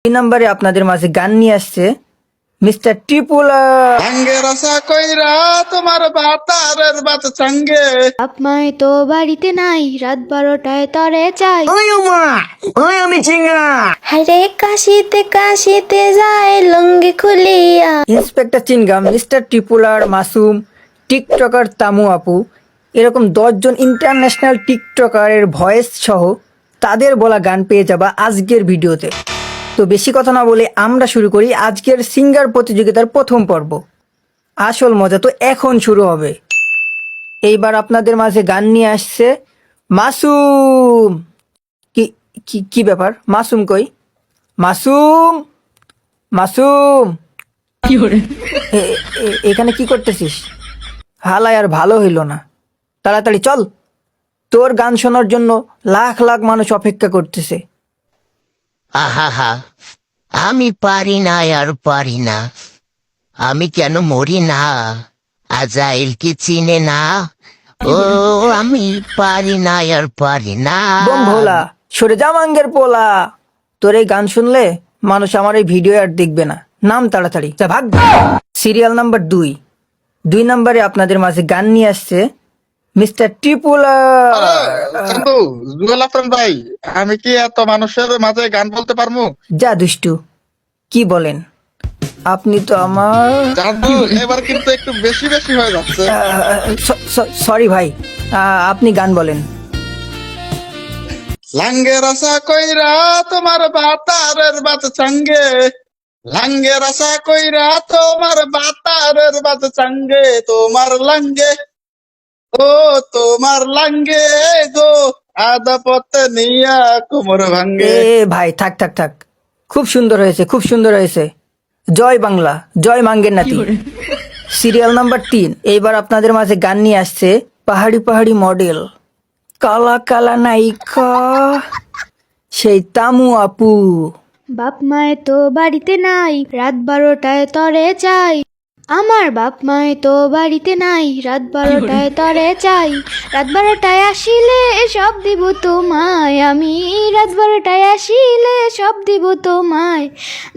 এই নম্বরে আপনাদের মাঝে গান নিয়ে আসছে মিস্টার টিপুলার। ভাঙ্গের আশা কইরা তোমার বাতারের বাত চাঙ্গে। আপনার তো বাড়িতে নাই, রাত 12টায় তরে চাই। আমি চিংড়া। হায়রে কাশিতে কাশিতে যায় লুঙ্গি খুলিয়া। ইন্সপেক্টর চিনগাম, মিস্টার টিপুলার, মাসুম, টিকটকার তামু আপু, এরকম 10 জন ইন্টারন্যাশনাল টিকটকারের ভয়েস সহ তাদের বলা গান পেয়ে যাবা আজকের ভিডিওতে। তো বেশি কথা না বলে আমরা শুরু করি আজকের সিঙ্গার প্রতিযোগিতার প্রথম পর্ব। আসল মজা তো এখন শুরু হবে। এইবার আপনাদের মাঝে গান নিয়ে আসছে মাসুম। কি কি কি ব্যাপার? মাসুম কই? মাসুম, মাসুম, এখানে কি করতেছিস? হালাই আর ভালো হইল না। তাড়াতাড়ি চল, তোর গান শোনার জন্য লাখ লাখ মানুষ অপেক্ষা করতেছে। আহা, আমি পারি না আর পারি না। আমি কেন মরি না? আজাইল কি চিনে না? ও আমি পারি না আর পারি না। বম ভোলা, সরে যা মাঙ্গের পোলা। তোর এই গান শুনলে মানুষ আমার এই ভিডিও আর দেখবে না। নাম তাড়াতাড়ি, যা ভাগ। সিরিয়াল নাম্বার 2 নম্বরে আপনাদের মাঝে গান নিয়ে আসছে মিস্টার টিপুলার। চান্দু, জুয়েল আফরান ভাই, আমি কি এত মানুষের মাঝে গান বলতে পারবো? যা দুষ্টু, কি বলেন? আপনি তো আমার চান্দু, এবার কিন্তু একটু বেশি বেশি হয়ে যাচ্ছে। সরি ভাই, আপনি গান বলেন। লাঙ্গের আশা কইরা তোমার বাতারের বাত চাঙ্গে। লাঙ্গের আশা কইরা তোমার বাতারের বাত চাঙ্গে। তোমার লাঙ্গে, ও তোমার লাঙ্গে গো, আদা পথে নিয়া কোমর ভাঙ্গে। ভাই থাক থাক থাক, খুব সুন্দর হয়েছে, খুব সুন্দর হয়েছে। জয় বাংলা, জয় মাঙ্গের নাতি। সিরিয়াল নাম্বার 3, এইবার আপনাদের মাঝে গান নিয়ে আসছে পাহাড়ি পাহাড়ি মডেল, কালা কালা নায়িকা, সেই তামু আপু। বাপ মায় তো বাড়িতে নাই, রাত 12টায় তরে চাই। আমার বাপ মায় তো বাড়িতে নাই, রাত 12টায় তরে চাই। রাত 12টায় আসিলে সব দিব তোমায় আমি, রাত 12টায় আসিলে সব দিব তোমায়।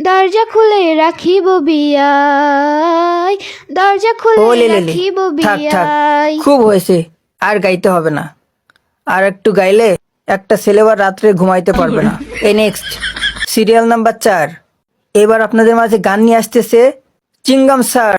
দরজা খুলে রাখিব বিয়াই, দরজা ও খুলে লে লে লে, রাখিব থাক থাক, বিয়াই। খুব হয়েছে, আর গাইতে হবে না। আর একটু গাইলে একটা ছেলেবার রাত্রে ঘুমাইতে পারবে না। এই নেক্সট সিরিয়াল নাম্বার 4, এবার আপনাদের মাঝে গান নিয়ে আসতেছে চিংগাম স্যার।